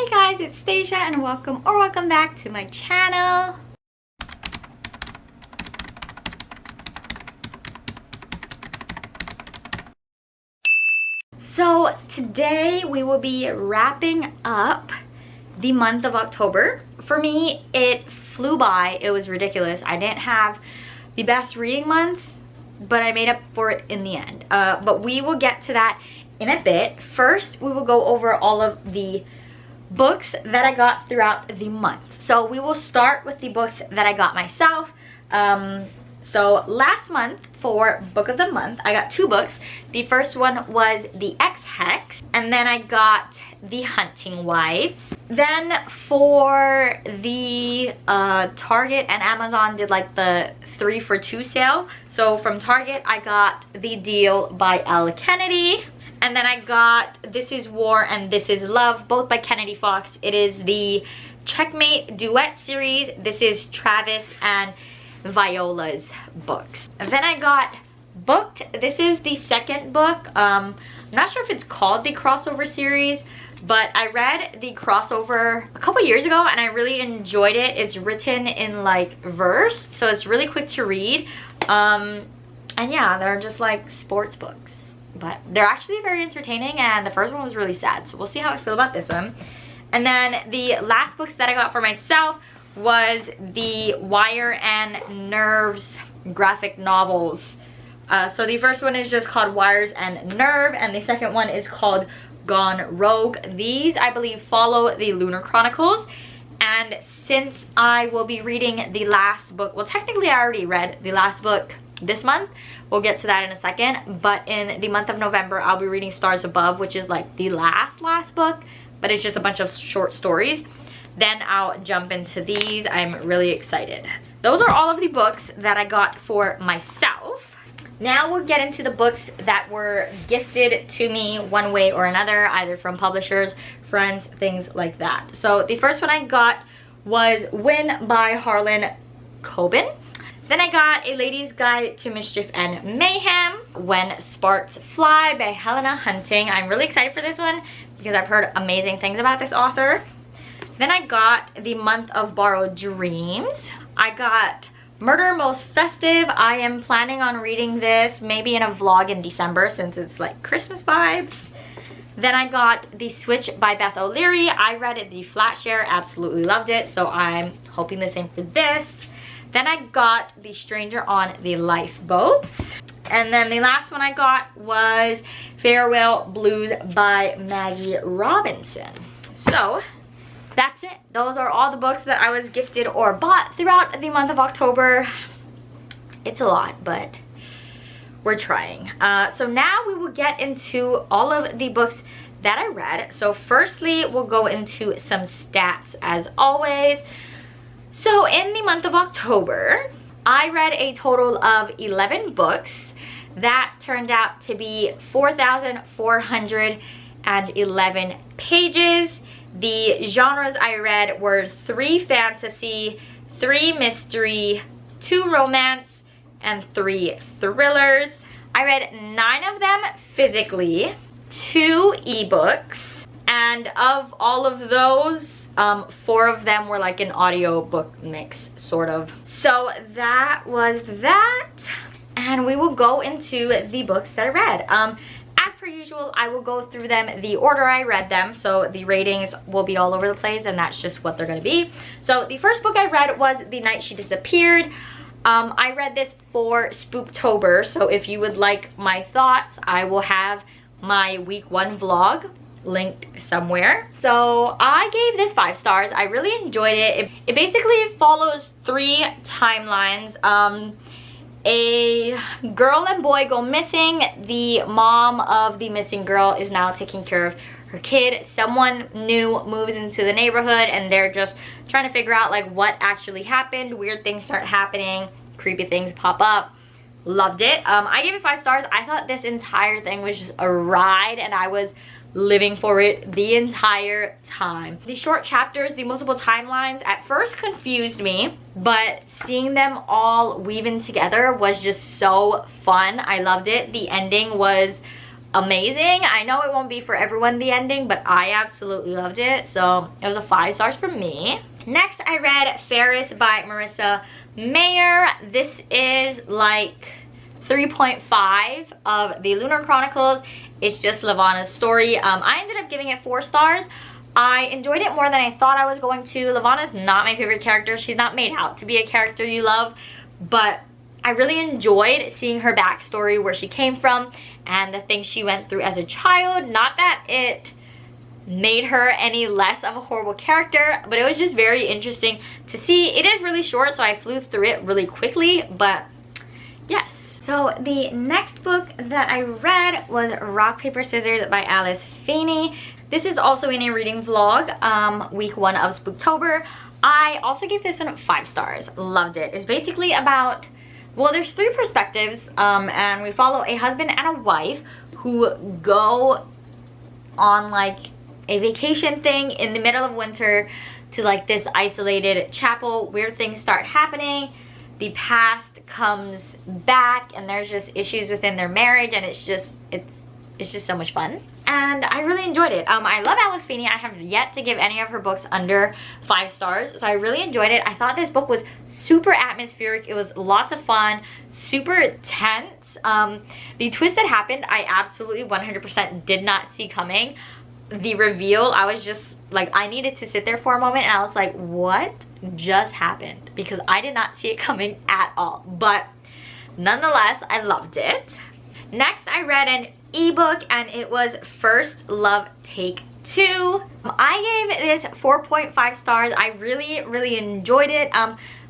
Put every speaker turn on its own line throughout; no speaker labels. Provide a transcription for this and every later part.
Hey guys, it's Stacia and welcome back to my channel. So today we will be wrapping up the month of October. For me, it flew by. It was ridiculous. I didn't have the best reading month, but I made up for it in the end. But we will get to that in a bit. First, we will go over all of the books that I got throughout the month. So we will start with the books that I got myself. So last month for book of the month, I got two books. The first one was The Ex-Hex, and then I got The Hunting Wives. Then for the Target and Amazon did like the 3 for 2 sale. So from Target, I got The Deal by Elle Kennedy. And then I got This Is War and This Is Love, both by Kennedy Fox. It is the Checkmate Duet series. This is Travis and Viola's books. And then I got Booked. This is the second book. I'm not sure if it's called the crossover series, but I read the crossover a couple years ago and I really enjoyed it. It's written in like verse, so it's really quick to read. And yeah, they're just like sports books, but they're actually very entertaining, and the first one was really sad, so we'll see how I feel about this one. And then the last books that I got for myself was the Wire and Nerves graphic novels. So the first one is just called Wires and Nerve, and the second one is called Gone Rogue. These, I believe, follow the Lunar Chronicles, and since I will be reading the last book, well, technically I already read the last book this month. We'll get to that in a second, but in the month of November, I'll be reading Stars Above, which is like the last book, but it's just a bunch of short stories. Then I'll jump into these. I'm really excited. Those are all of the books that I got for myself. Now we'll get into the books that were gifted to me one way or another, either from publishers, friends, things like that. So the first one I got was Win by Harlan Coben. Then I got A Lady's Guide to Mischief and Mayhem, When Sparks Fly by Helena Hunting. I'm really excited for this one because I've heard amazing things about this author. Then I got The Month of Borrowed Dreams. I got Murder Most Festive. I am planning on reading this maybe in a vlog in December since it's like Christmas vibes. Then I got The Switch by Beth O'Leary. I read it, the flat share, absolutely loved it, so I'm hoping the same for this. Then I got The Stranger on the Lifeboat. And then the last one I got was Farewell Blues by Maggie Robinson. So that's it. Those are all the books that I was gifted or bought throughout the month of October. It's a lot, but we're trying. So now we will get into all of the books that I read. So firstly, we'll go into some stats as always. So in the month of October, I read a total of 11 books. That turned out to be 4,411 pages. The genres I read were 3 fantasy, 3 mystery, 2 romance, and 3 thrillers. I read 9 of them physically, 2 ebooks, and of all of those, 4 of them were like an audiobook mix, sort of. So that was that, and we will go into the books that I read. As per usual, I will go through them the order I read them, so the ratings will be all over the place, and that's just what they're going to be. So the first book I read was The Night She Disappeared. I read this for Spooktober, so if you would like my thoughts, I will have my week 1 vlog linked somewhere. So I gave this 5 stars. I really enjoyed it. It basically follows 3 timelines. A girl and boy go missing. The mom of the missing girl is now taking care of her kid. Someone new moves into the neighborhood and they're just trying to figure out like what actually happened. Weird things start happening, creepy things pop up. Loved it. I gave it 5 stars. I thought this entire thing was just a ride, and I was living for it the entire time. The short chapters, the multiple timelines, at first confused me, but seeing them all weaving together was just so fun. I loved it. The ending was amazing. I know it won't be for everyone, the ending, but I absolutely loved it. So it was a 5 stars from me. Next, I read Ferris by Marissa Mayer. This is like 3.5 of the Lunar Chronicles. It's just Lavana's story. I ended up giving it 4 stars. I enjoyed it more than I thought I was going to. Lavana's not my favorite character. She's not made out to be a character you love, but I really enjoyed seeing her backstory, where she came from, and the things she went through as a child. Not that it made her any less of a horrible character, but it was just very interesting to see. It is really short, so I flew through it really quickly, but yes. So the next book that I read was Rock, Paper, Scissors by Alice Feeney. This is also in a reading vlog, week 1 of Spooktober. I also gave this one 5 stars. Loved it. It's basically about, well, there's 3 perspectives, and we follow a husband and a wife who go on like a vacation thing in the middle of winter to like this isolated chapel. Weird things start happening. The past comes back, and there's just issues within their marriage, and it's just so much fun. And I really enjoyed it. I love Alice Feeney. I have yet to give any of her books under 5 stars, so I really enjoyed it. I thought this book was super atmospheric. It was lots of fun, super tense. The twist that happened, I absolutely 100% did not see coming. The reveal, I was just like, I needed to sit there for a moment, and I was like, what just happened? Because I did not see it coming at all. But nonetheless, I loved it. Next, I read an ebook, and it was First Love Take 2. I gave this 4.5 stars. I really enjoyed it.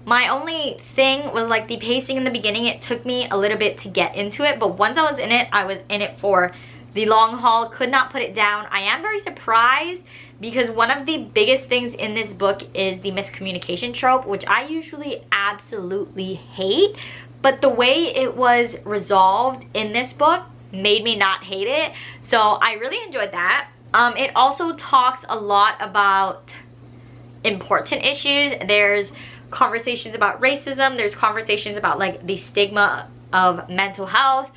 My only thing was like the pacing in the beginning. It took me a little bit to get into it, but once I was in it, I was in it for the long haul. Could not put it down. I am very surprised because one of the biggest things in this book is the miscommunication trope, which I usually absolutely hate, but the way it was resolved in this book made me not hate it. So I really enjoyed that. It also talks a lot about important issues. There's conversations about racism. There's conversations about like the stigma of mental health,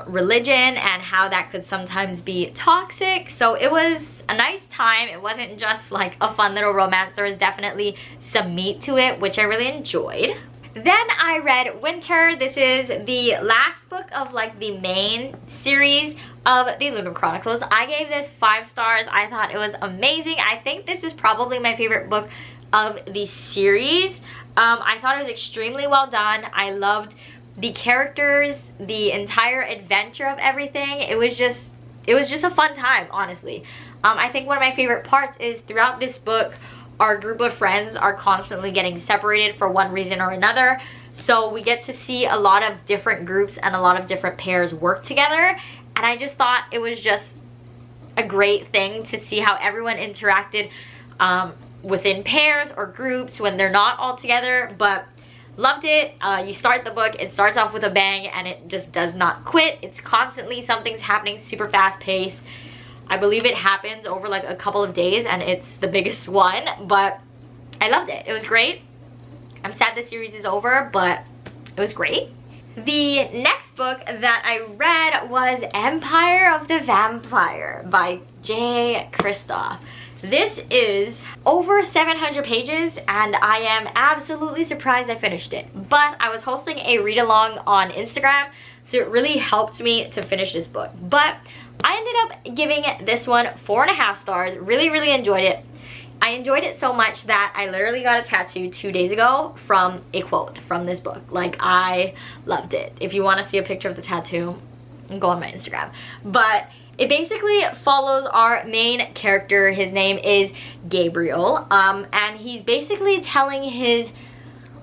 religion, and how that could sometimes be toxic. So it was a nice time. It wasn't just like a fun little romance. There was definitely some meat to it, which I really enjoyed. Then I read Winter. This is the last book of like the main series of the Lunar Chronicles. I gave this 5 stars. I thought it was amazing. I think this is probably my favorite book of the series. I thought it was extremely well done. I loved the characters, the entire adventure of everything. It was just a fun time, honestly. I think one of my favorite parts is throughout this book, our group of friends are constantly getting separated for one reason or another. So we get to see a lot of different groups and a lot of different pairs work together. And I just thought it was just a great thing to see how everyone interacted within pairs or groups when they're not all together. But loved it. You start the book, it starts off with a bang, and it just does not quit. It's constantly, something's happening, super fast paced. I believe it happens over like a couple of days, and it's the biggest one, but I loved it. It was great. I'm sad the series is over, but it was great. The next book that I read was Empire of the Vampire by J. Kristoff. This is over 700 pages, and I am absolutely surprised I finished it. But I was hosting a read-along on Instagram, so it really helped me to finish this book. But I ended up giving this one 4.5 stars. Really enjoyed it. I enjoyed it so much that I literally got a tattoo 2 days ago from a quote from this book. Like, I loved it. If you want to see a picture of the tattoo, go on my Instagram. But it basically follows our main character. His name is Gabriel, and he's basically telling his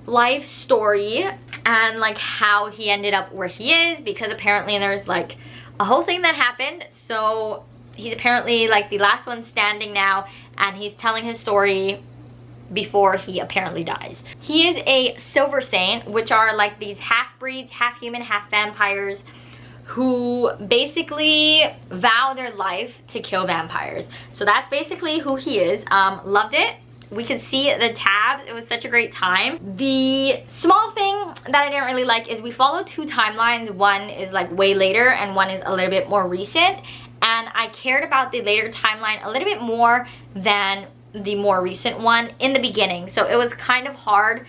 life story and like how he ended up where he is, because apparently there's like a whole thing that happened. So he's apparently like the last one standing now, and he's telling his story before he apparently dies. He is a Silver Saint, which are like these half-breeds, half-human, half-vampires, who basically vow their life to kill vampires. So that's basically who he is. Loved it. we could see the tabs. It was such a great time. The small thing that I didn't really like is we follow two timelines. One is like way later and one is a little bit more recent. And I cared about the later timeline a little bit more than the more recent one in the beginning. So it was kind of hard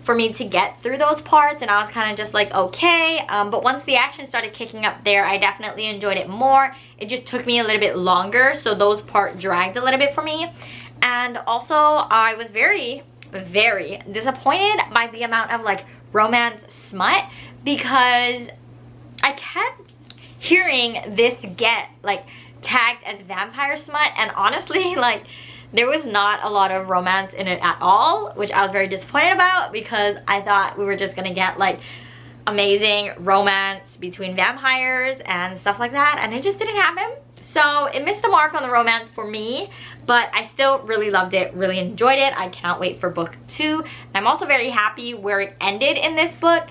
for me to get through those parts, and I was kind of just like, okay. But once the action started kicking up there, I definitely enjoyed it more. It just took me a little bit longer, so those parts dragged a little bit for me. And also, I was very, very disappointed by the amount of like romance smut, because I kept hearing this get like tagged as vampire smut, and honestly, like, there was not a lot of romance in it at all, which I was very disappointed about, because I thought we were just gonna get like amazing romance between vampires and stuff like that, and it just didn't happen. So it missed the mark on the romance for me, but I still really loved it, really enjoyed it. I cannot wait for book 2. I'm also very happy where it ended in this book,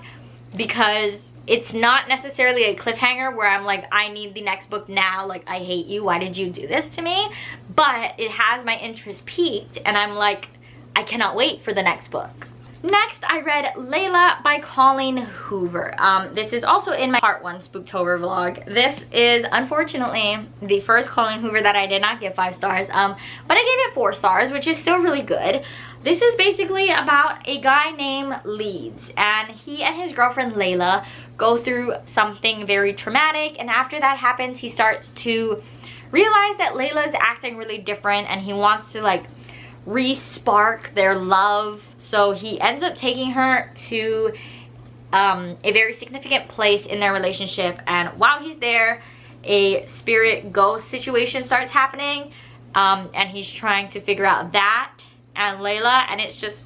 because it's not necessarily a cliffhanger where I'm like, I need the next book now, like, I hate you, why did you do this to me? But it has my interest piqued, and I'm like, I cannot wait for the next book. Next, I read Laila by Colleen Hoover. This is also in my part 1 Spooktober vlog. This is unfortunately the first Colleen Hoover that I did not give 5 stars, but I gave it 4 stars, which is still really good. This is basically about a guy named Leeds, and he and his girlfriend Laila go through something very traumatic, and after that happens, he starts to realize that Laila is acting really different, and he wants to like re-spark their love. So he ends up taking her to a very significant place in their relationship, and while he's there, a spirit ghost situation starts happening, and he's trying to figure out that and Laila, and it's just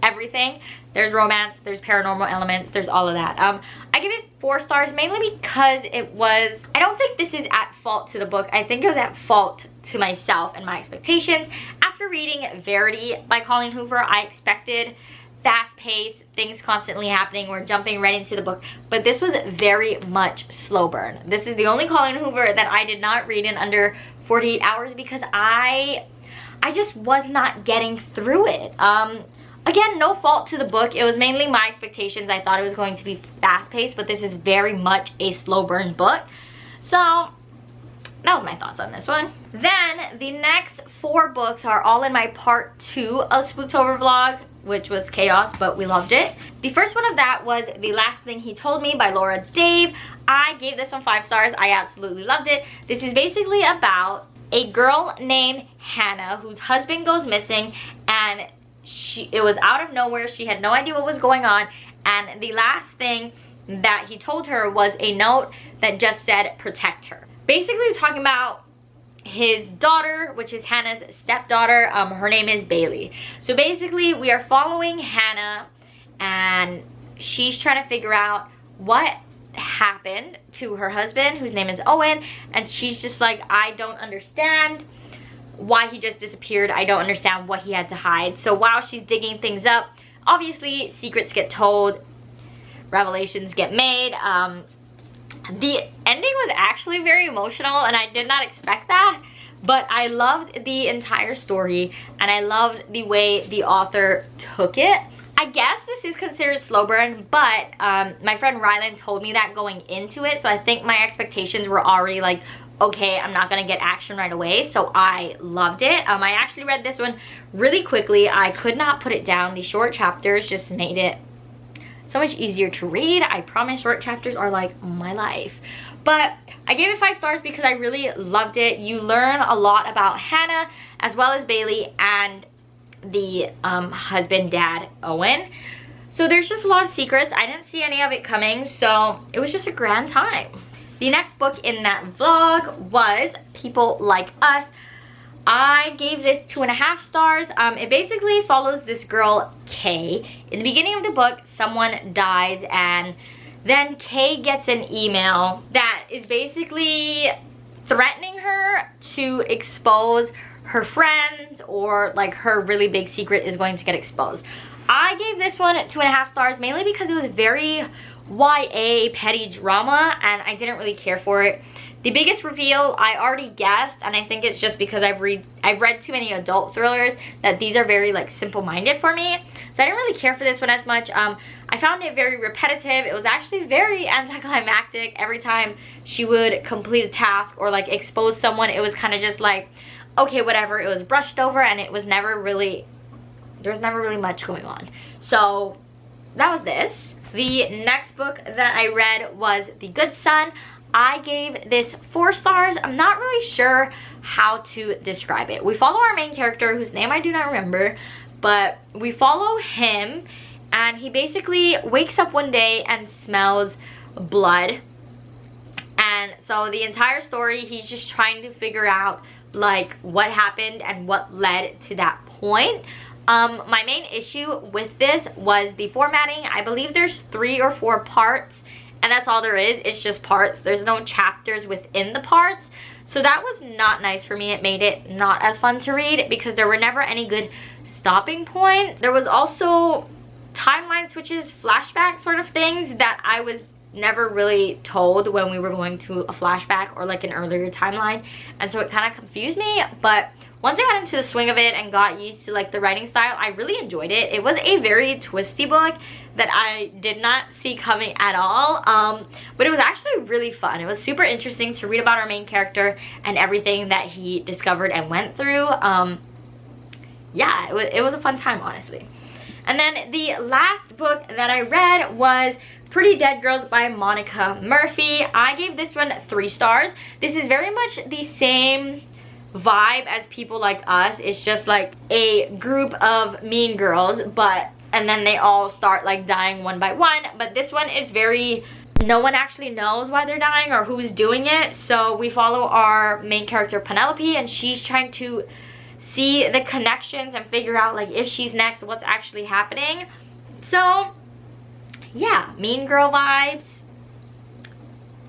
everything. There's romance, there's paranormal elements, there's all of that. I give it 4 stars mainly because it was, I don't think this is at fault to the book. I think it was at fault to myself and my expectations. After reading Verity by Colleen Hoover, I expected fast-paced, things constantly happening, we're jumping right into the book, but this was very much slow burn. This is the only Colleen Hoover that I did not read in under 48 hours because I just was not getting through it. Again, no fault to the book. It was mainly my expectations. I thought it was going to be fast-paced, but this is very much a slow burn book. So that was my thoughts on this one. Then the next 4 books are all in my part 2 of Spooktober vlog, which was chaos, but we loved it. The first one of that was The Last Thing He Told Me by Laura Dave. I gave this one 5 stars. I absolutely loved it. This is basically about a girl named Hannah whose husband goes missing, and it was out of nowhere. She had no idea what was going on, and the last thing that he told her was a note that just said protect her. Basically talking about his daughter, which is Hannah's stepdaughter. Her name is Bailey. So basically we are following Hannah, and she's trying to figure out what happened to her husband, whose name is Owen, and she's just like, I don't understand why he just disappeared. I don't understand what he had to hide. So while she's digging things up, obviously secrets get told, revelations get made. The ending was actually very emotional, and I did not expect that, but I loved the entire story, and I loved the way the author took it. I guess this is considered slow burn, but my friend Rylan told me that going into it, so I think my expectations were already like, okay, I'm not gonna get action right away, so I loved it. I actually read this one really quickly. I could not put it down. The short chapters just made it so much easier to read. I promise short chapters are like my life. But I gave it 5 stars because I really loved it. You learn a lot about Hannah as well as Bailey and the husband, dad, Owen. So there's just a lot of secrets. I didn't see any of it coming, so it was just a grand time. The next book in that vlog was People Like Us. I gave this 2.5 stars. It basically follows this girl, Kay. In the beginning of the book, someone dies, and then Kay gets an email that is basically threatening her to expose her friends, or like her really big secret is going to get exposed. I gave this one 2.5 stars, mainly because it was very YA petty drama, and I didn't really care for it. The biggest reveal I already guessed, and I think it's just because I've read too many adult thrillers that these are very like simple-minded for me. So I didn't really care for this one as much. I found it very repetitive. It was actually very anticlimactic. Every time she would complete a task or like expose someone, it was kind of just like, okay, whatever. It was brushed over, and it was never really, there was never really much going on. So that was this. The next book that I read was The Good Son. I gave this 4 stars. I'm not really sure how to describe it. We follow our main character, whose name I do not remember, but we follow him, and he basically wakes up one day and smells blood. And so the entire story, he's just trying to figure out like what happened and what led to that point. My main issue with this was the formatting. I believe there's 3 or 4 parts, and that's all there is. It's just parts. There's no chapters within the parts. So that was not nice for me. It made it not as fun to read because there were never any good stopping points. There was also timeline switches, flashback sort of things that I was never really told when we were going to a flashback or like an earlier timeline, and so it kind of confused me. But once I got into the swing of it and got used to like the writing style, I really enjoyed it. It was a very twisty book that I did not see coming at all, but it was actually really fun. It was super interesting to read about our main character and everything that he discovered and went through. Yeah, it was a fun time, honestly. And then the last book that I read was Pretty Dead Girls by Monica Murphy. I gave this one 3 stars. This is very much the same vibe as People Like Us. It's just like a group of mean girls, and then they all start like dying one by one. But this one is very, no one actually knows why they're dying or who's doing it. So we follow our main character Penelope, and she's trying to see the connections and figure out like if she's next, what's actually happening. So yeah, mean girl vibes.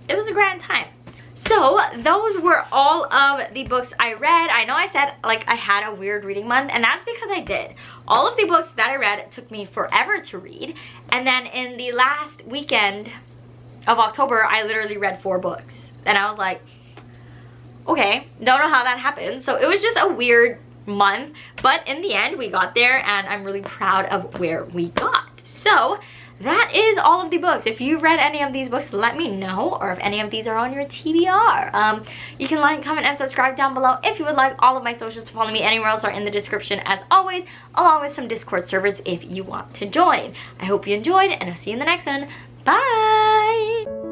It was a grand time. So those were all of the books I read. I know I said like I had a weird reading month, and that's because I did. All of the books that I read took me forever to read, and then in the last weekend of October I literally read 4 books, and I was like, okay, don't know how that happened. So it was just a weird month, but in the end we got there, and I'm really proud of where we got. So that is all of the books. If you've read any of these books, let me know, or if any of these are on your TBR. You can like, comment, and subscribe down below. If you would like all of my socials to follow me anywhere else are in the description as always, along with some Discord servers if you want to join. I hope you enjoyed, and I'll see you in the next one. Bye!